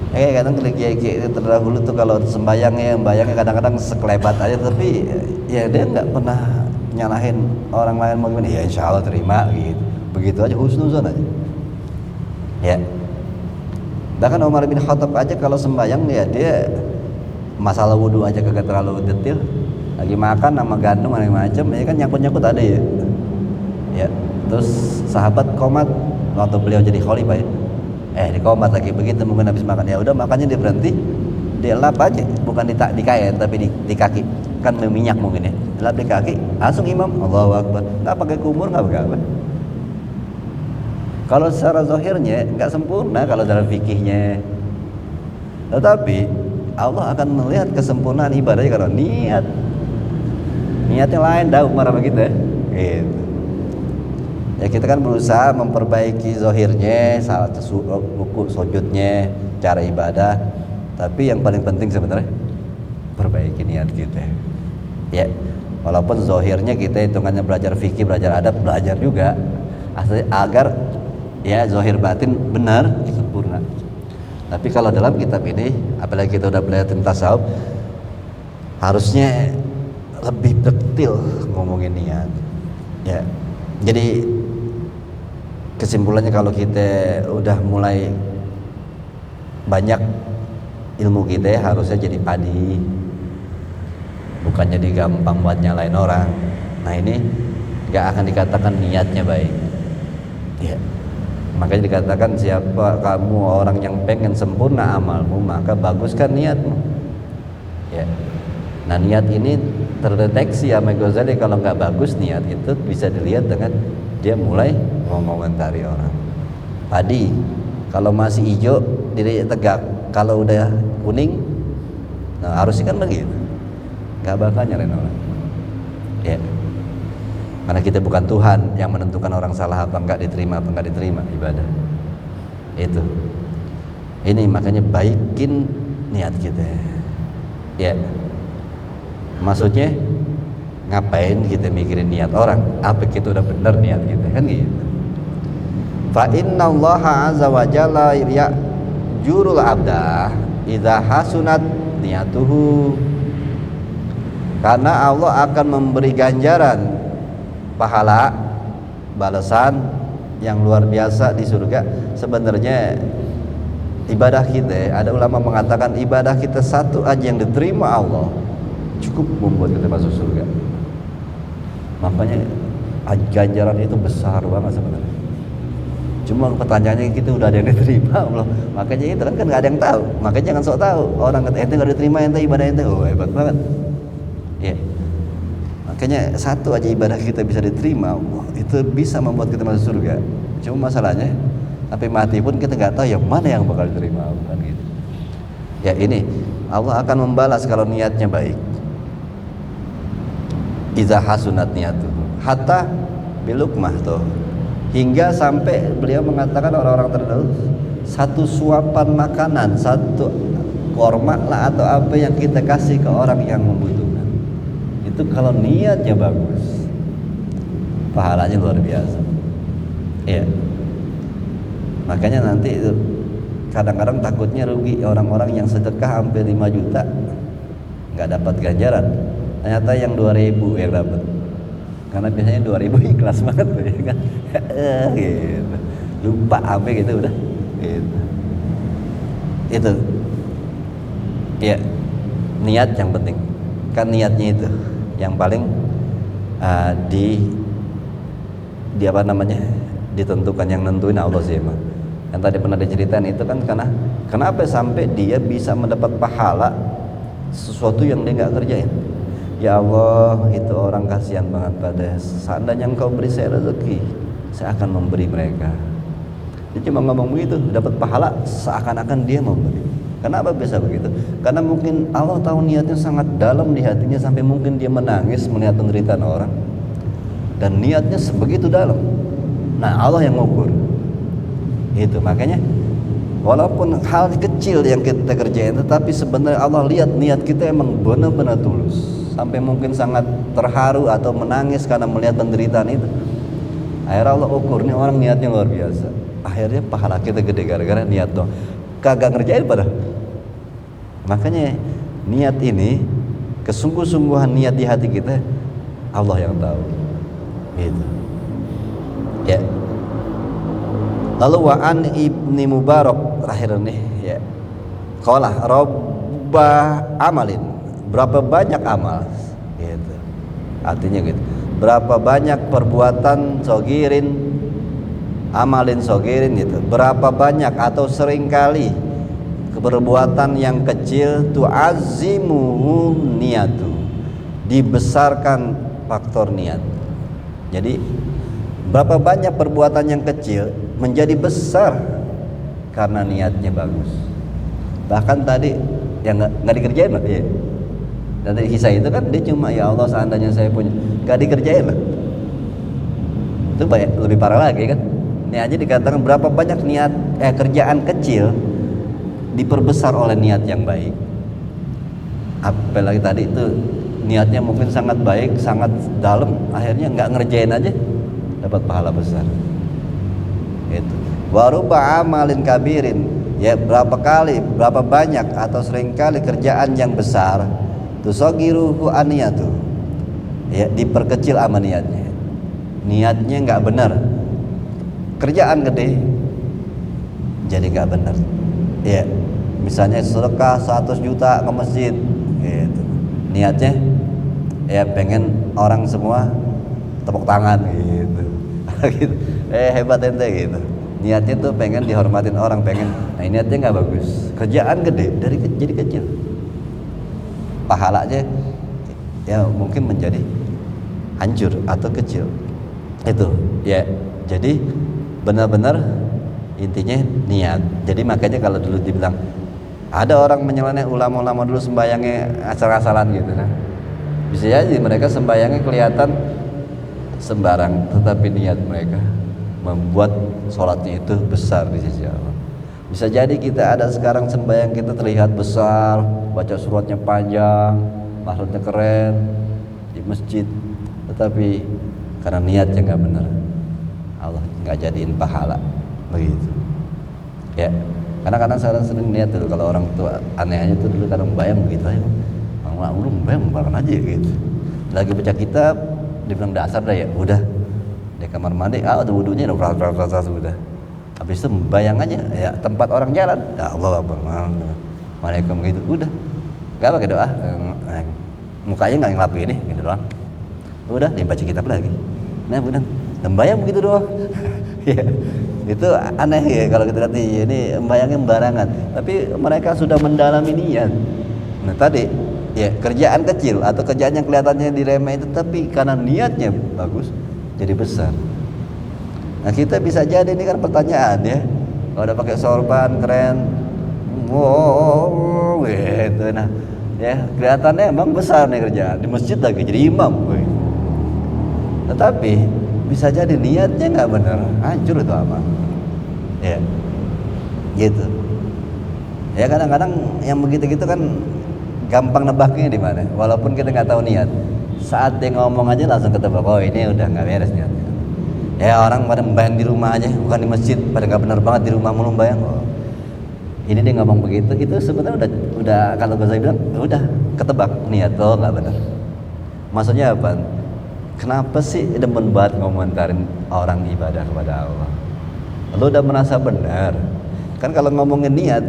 Kadang kiai itu terdahulu tuh kalau sembayangnya kadang-kadang sekelebat aja, tapi ya dia nggak pernah nyalahin orang lain mau gimana. Ya insya Allah terima gitu. Begitu aja, husnuzon aja. Ya. Bahkan Umar bin Khattab aja kalau sembayang ya dia masalah wudhu aja kagak terlalu detail. Lagi makan sama gandum macam-macam, ya kan nyangkut-nyangkut ada ya. Ya. Terus sahabat komat waktu beliau jadi khalifah ya. Di komat lagi begitu mungkin habis makan, ya udah makannya dia berhenti, dia lap aja, bukan di kain tapi di kaki, kan minyak mungkin ya, lap di kaki, langsung imam Allahu Akbar, nggak pakai kumur, nggak pakai apa. Kalau secara zahirnya nggak sempurna kalau dalam fikihnya, tetapi Allah akan melihat kesempurnaan ibadahnya kalau niatnya lain, dah Umar begitu ya. Gitu. Ya kita kan berusaha memperbaiki zahirnya, salah ruku, sujudnya, cara ibadah. Tapi yang paling penting sebenarnya perbaiki niat kita. Ya, walaupun zahirnya kita hitungannya belajar fikih, belajar adab, belajar juga agar ya zahir batin benar sempurna. Tapi kalau dalam kitab ini, apalagi kita udah belajar tentang tasawuf, harusnya lebih detail ngomongin niat. Ya, jadi kesimpulannya kalau kita udah mulai banyak ilmu kita harusnya jadi padi, bukan jadi gampang buat nyalain orang. Nah ini gak akan dikatakan niatnya baik ya. Makanya dikatakan siapa kamu orang yang pengen sempurna amalmu, maka baguskan niatmu ya. Nah niat ini terdeteksi sama Ghazali, kalau nggak bagus niat itu bisa dilihat dengan dia mulai mengomentari orang. Padi kalau masih hijau diri tegak, kalau udah kuning, nah harusnya kan begitu, nggak bakal nyalain orang ya. Karena kita bukan Tuhan yang menentukan orang salah apa enggak diterima ibadah itu. Ini makanya baikin niat kita ya. Maksudnya ngapain kita mikirin niat orang, apa kita udah bener niat kita kan gitu. Fa innallaha azza wa jalla ya'jurul abda idza hasunat niyatuhu. Karena Allah akan memberi ganjaran pahala balasan yang luar biasa di surga. Sebenarnya ibadah kita, ada ulama mengatakan ibadah kita satu aja yang diterima Allah cukup membuat kita masuk surga. Makanya ganjaran itu besar banget sebenarnya. Cuma pertanyaannya kita udah ada yang diterima Allah. Makanya itu kan nggak ada yang tahu. Makanya jangan sok tahu. Orang kata ente nggak diterima, ente ibadah ente, oh hebat banget. Ya. Makanya satu aja ibadah kita bisa diterima Allah, itu bisa membuat kita masuk surga. Cuma masalahnya sampai mati pun kita nggak tahu yang mana yang bakal diterima Allah kan gitu. Ya ini Allah akan membalas kalau niatnya baik. Iza hasunat niyatuh hatta bilukmah tuh, hingga sampai beliau mengatakan orang-orang terdahulu satu suapan makanan, satu korma lah atau apa yang kita kasih ke orang yang membutuhkan, itu kalau niatnya bagus pahalanya luar biasa. Ya, makanya nanti itu kadang-kadang takutnya rugi orang-orang yang sedekah hampir 5 juta nggak dapat ganjaran, ternyata yang 2.000 yang dapat, karena biasanya 2.000 ikhlas banget ya kan. Gitu. Lupa apa gitu udah gitu. Itu ya, niat yang penting kan, niatnya itu yang paling di apa namanya, ditentukan, yang nentuin Allah sih emang. Yang tadi pernah diceritain itu kan, karena kenapa sampai dia bisa mendapat pahala sesuatu yang dia nggak kerjain. Ya Allah, itu orang kasihan banget pada, seandainya engkau beri saya rezeki, saya akan memberi mereka. Dia cuma ngomong begitu, dapat pahala seakan-akan dia memberi. Kenapa bisa begitu? Karena mungkin Allah tahu niatnya sangat dalam di hatinya, sampai mungkin dia menangis melihat penderitaan orang, dan niatnya sebegitu dalam. Nah, Allah yang ngukur itu. Makanya walaupun hal kecil yang kita kerjain, tetapi sebenarnya Allah lihat niat kita emang benar-benar tulus, sampai mungkin sangat terharu atau menangis karena melihat penderitaan itu. Akhirnya Allah ukur, nih orang niatnya luar biasa. Akhirnya pahala kita gede gara-gara niat dong, kagak ngerjain padahal. Makanya niat ini, kesungguh-sungguhan niat di hati kita, Allah yang tahu. Gitu. Ya. Lalu wa'an Ibni Mubarak terakhir nih ya. Qala robba amalin, berapa banyak amal gitu. Artinya gitu. Berapa banyak perbuatan sogirin, amalin sogirin gitu. Berapa banyak atau seringkali perbuatan yang kecil tu'azzimuhu niyatu, dibesarkan faktor niat. Jadi berapa banyak perbuatan yang kecil menjadi besar karena niatnya bagus. Bahkan tadi yang nggak dikerjain lah ya. Dan dari kisah itu kan dia cuma, ya Allah seandainya saya punya, nggak dikerjain lah. Itu banyak, lebih parah lagi kan. Ini aja dikatakan berapa banyak niat kerjaan kecil diperbesar oleh niat yang baik. Apalagi tadi itu niatnya mungkin sangat baik, sangat dalam, akhirnya nggak ngerjain aja dapat pahala besar. Itu. Waruba amalin kabirin, ya berapa kali, berapa banyak atau sering kali kerjaan yang besar, tusogiruhu aniyatu, ya diperkecil sama niatnya. Niatnya nggak benar, kerjaan gede jadi nggak benar. Ya, misalnya sedekah 100 juta ke masjid, gitu. Niatnya ya pengen orang semua tepuk tangan gitu. Gitu. Hebat ente gitu. Niatnya tuh pengen dihormatin orang, pengen. Nah, niatnya nggak bagus. Kerjaan gede dari jadi kecil. Pahalanya ya mungkin menjadi hancur atau kecil. Itu ya. Jadi benar-benar intinya niat. Jadi makanya kalau dulu dibilang ada orang menyeleneh, ulama-ulama dulu sembayangnya asal-asalan gitu nah. Bisa jadi mereka sembayangnya kelihatan sembarang, tetapi niat mereka membuat sholatnya itu besar di sisi Allah. Bisa jadi kita ada sekarang sembayang kita terlihat besar, baca suratnya panjang, maksudnya keren di masjid, tetapi karena niatnya nggak benar, Allah nggak jadiin pahala. Begitu ya. Kadang-kadang saya sering lihat dulu kalau orang tua anehnya tuh dulu kadang bayang begitu aja, lu bayang aja gitu. Lagi baca kitab dibilang dasar dah ya, udah di kamar mandi udah wudunya udah rasa sudah. Habis itu bayang aja ya tempat orang jalan, ya Allah Akbar, Waalaikumsalam gitu, udah nggak pakai doa, mukanya nggak ngelakuin ini gitu doang, udah dibaca kitab lagi. Nah benar, bayang begitu doang. Ya, itu aneh ya kalau kita lihat ini bayangnya sembarangan, tapi mereka sudah mendalami niat. Nah tadi ya kerjaan kecil atau kerjaan yang kelihatannya diremeh itu, tapi karena niatnya bagus jadi besar. Nah kita bisa jadi ini kan pertanyaan ya, kalau udah pakai sorban keren, wow gitu, nah ya kelihatannya emang besar nih kerjaan di masjid lagi jadi imam, tetapi bisa jadi niatnya nggak benar, hancur itu amal. Ya, gitu. Ya kadang-kadang yang begitu-gitu kan gampang nebaknya di mana. Walaupun kita nggak tahu niat, saat dia ngomong aja langsung ketebak, oh ini udah nggak beres niatnya. Ya orang pada membayang di rumah aja, bukan di masjid, pada nggak benar banget di rumah mulu bayang. Oh, ini dia ngomong begitu, itu sebenarnya udah kalau bahasa bilang udah ketebak niat lo nggak benar. Maksudnya apa? Kenapa sih demen banget ngomentarin orang ibadah kepada Allah? Lo udah merasa benar. Kan kalau ngomongin niat,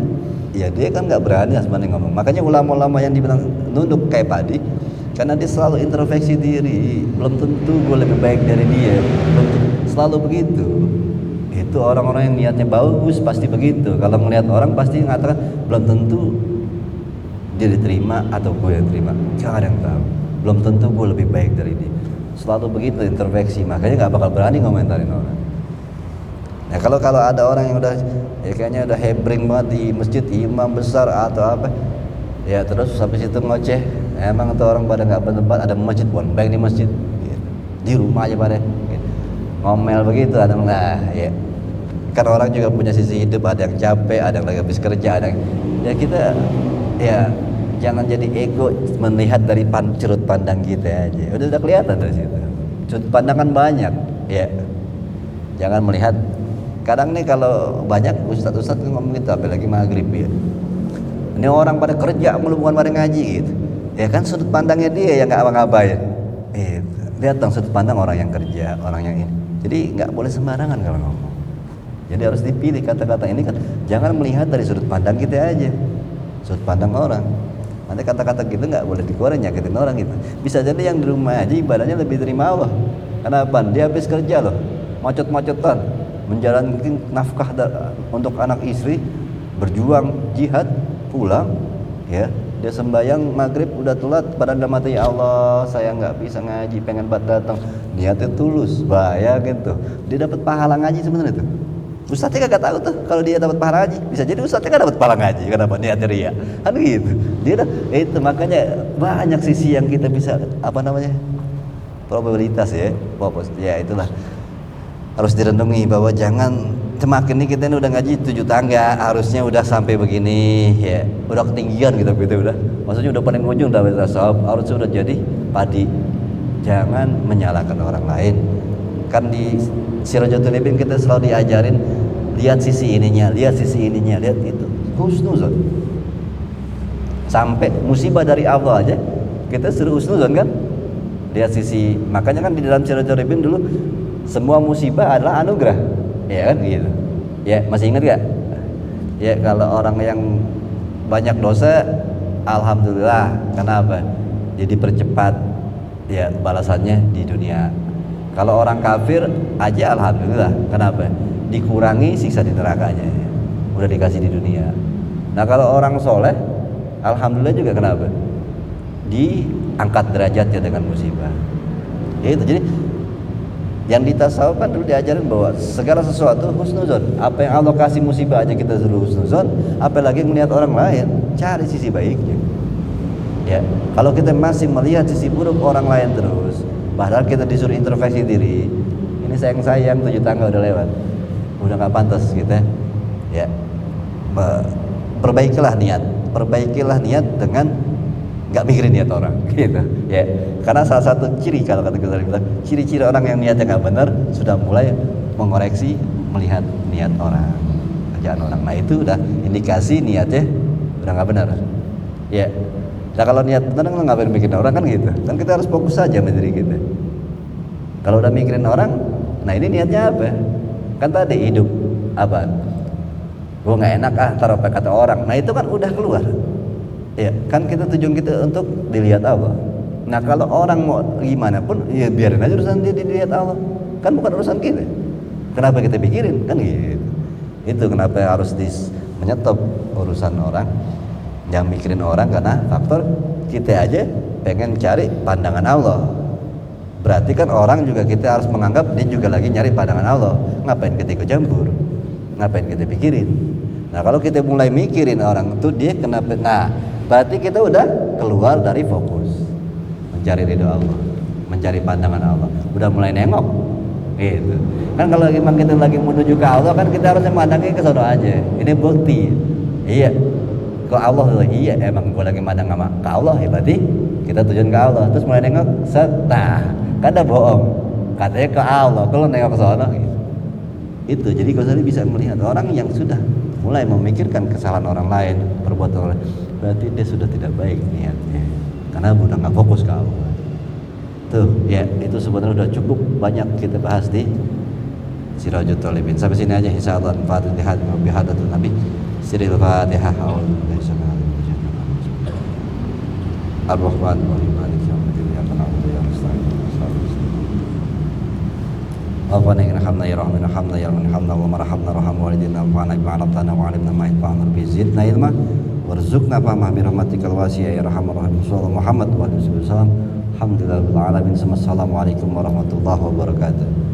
ya dia kan nggak berani sebenarnya ngomong. Makanya ulama-ulama yang dibilang nunduk kayak padi, karena dia selalu introspeksi diri. Belum tentu gue lebih baik dari dia. Selalu begitu. Itu orang-orang yang niatnya bagus pasti begitu. Kalau melihat orang pasti mengatakan belum tentu dia diterima atau gue yang terima. Gak ada yang tahu. Belum tentu gue lebih baik dari dia. Selalu begitu introspeksi. Makanya nggak bakal berani ngomentarin orang. Nah kalau ada orang yang udah ya kayaknya udah hebring banget di masjid, imam besar atau apa, ya terus habis itu ngoceh, emang tuh orang pada nggak bertempat, ada masjid pun baik di masjid, gitu. Di rumah aja pada gitu. Ngomel begitu, ada nggak ya? Kan orang juga punya sisi hidup, ada yang capek, ada yang lagi habis kerja, ada yang, ya kita ya jangan jadi ego melihat dari sudut pandang kita aja, udah kelihatan dari situ. Sudut pandangan banyak, ya jangan melihat. Kadang nih kalau banyak ustadz-ustadz ngomong gitu, apalagi maghrib ya. Ini orang pada kerja mulu bukan pada ngaji gitu. Ya kan sudut pandangnya dia yang nggak apa-ngapain. Lihat dong sudut pandang orang yang kerja, orang yang ini. Jadi nggak boleh sembarangan kalau ngomong. Jadi harus dipilih kata-kata ini kan. Jangan melihat dari sudut pandang kita aja, sudut pandang orang. Nanti kata-kata gitu nggak boleh dikeluarin nyakitin orang gitu. Bisa jadi yang di rumah aja ibadahnya lebih terima Allah. Kenapa? Dia habis kerja loh, macet-macetan. Menjalankan nafkah untuk anak istri, berjuang jihad, pulang ya dia sembahyang maghrib udah telat, pada dalam hati ya Allah saya nggak bisa ngaji, pengen banget datang, niatnya tulus, bahaya gitu, dia dapat pahala ngaji sebenarnya tuh. Ustadznya kagak tahu tuh kalau dia dapat pahala ngaji, bisa jadi ustadznya nggak dapat pahala ngaji, kenapa? Niatnya ria, kan gitu. Dia itu makanya banyak sisi yang kita bisa probabilitas ya, ya itulah. Harus direnungi bahwa jangan semakin ini kita ini udah ngaji 7 tangga, harusnya udah sampai begini ya, udah ketinggian gitu udah, maksudnya udah paling ujung dari tasawuf, harusnya udah jadi padi. Jangan menyalahkan orang lain. Kan di Sirajatul Ibn kita selalu diajarin lihat sisi ininya, lihat itu husnuzon. Sampai musibah dari Allah aja kita suruh husnuzon kan, lihat sisi. Makanya kan di dalam Sirajatul Ibn dulu semua musibah adalah anugerah, ya kan gitu. Ya masih ingat gak? Ya kalau orang yang banyak dosa, alhamdulillah, kenapa? Jadi percepat ya balasannya di dunia. Kalau orang kafir aja alhamdulillah, kenapa? Dikurangi siksa di nerakanya, udah dikasih di dunia. Nah kalau orang soleh, alhamdulillah juga kenapa? Diangkat derajatnya dengan musibah. Ya itu jadi. Yang ditasawuf kan dulu diajarin bahwa segala sesuatu husnuzon. Apa yang Allah kasih musibah aja kita suruh husnuzon, apalagi melihat orang lain, cari sisi baiknya. Ya, kalau kita masih melihat sisi buruk orang lain terus, padahal kita disuruh introspeksi diri. Ini sayang 7 tangga udah lewat, udah nggak pantas kita. Ya, perbaikilah niat dengan nggak mikirin niat orang gitu ya, karena salah satu ciri kalau kata kita bilang ciri-ciri orang yang niatnya nggak benar sudah mulai mengoreksi melihat niat orang, kerjaan orang. Nah itu udah indikasi niatnya udah nggak benar ya. Nah kalau niat benar kan ngapain mikirin orang kan gitu kan, kita harus fokus saja sama diri kita. Kalau udah mikirin orang, nah ini niatnya apa kan tadi hidup apa, gue nggak enak taruh apa kata orang, nah itu kan udah keluar. Ya, kan kita tujuan kita untuk dilihat Allah. Nah kalau orang mau gimana pun, ya biarin aja urusan dia dilihat Allah. Kan bukan urusan kita. Kenapa kita pikirin? Kan gitu. Itu kenapa harus menyetop urusan orang, yang mikirin orang, karena faktor kita aja pengen cari pandangan Allah. Berarti kan orang juga kita harus menganggap dia juga lagi nyari pandangan Allah. Ngapain kita ikut campur? Ngapain kita pikirin? Nah kalau kita mulai mikirin orang tuh dia kenapa? Nah berarti kita udah keluar dari fokus mencari ridho Allah, mencari pandangan Allah, udah mulai nengok gitu kan. Kalau memang kita lagi menuju ke Allah kan kita harusnya mandangnya ke sana aja. Ini bukti, iya ke Allah tuh, iya emang gue lagi mandang sama ke Allah ya, berarti kita tujuan ke Allah. Terus mulai nengok set, nah kan udah bohong, katanya ke Allah, kalau nengok ke sana gitu. Itu jadi Ghazali bisa melihat orang yang sudah mulai memikirkan kesalahan orang lain, perbuatan orang lain, berarti dia sudah tidak baik niatnya, karena udah nggak fokus ke Allah. Tuh ya, itu sebenarnya udah cukup banyak kita bahas di Sirajul Talibin. Sampai sini aja insyaallah. Fatihah bi hadatul Nabi. Siril Fatihah. Ar-Rahman Ar-Rahim Maliki Yaumiddin. Iyyaka na'budu wa iyyaka nasta'in. Rabbana innaka hamdan ya rahman hamdan ya man hamdan wa marhamna rahman walidina wa bima 'allamtana wa 'allimna ma yanfa'una bi zidna ilma warzuqna fahma bi rahmatikal wasi'ah ya arhamar rahimin. Sallallahu Muhammad wa alihi wasallam. Alhamdulillahil alamin. Assalamualaikum warahmatullahi wabarakatuh.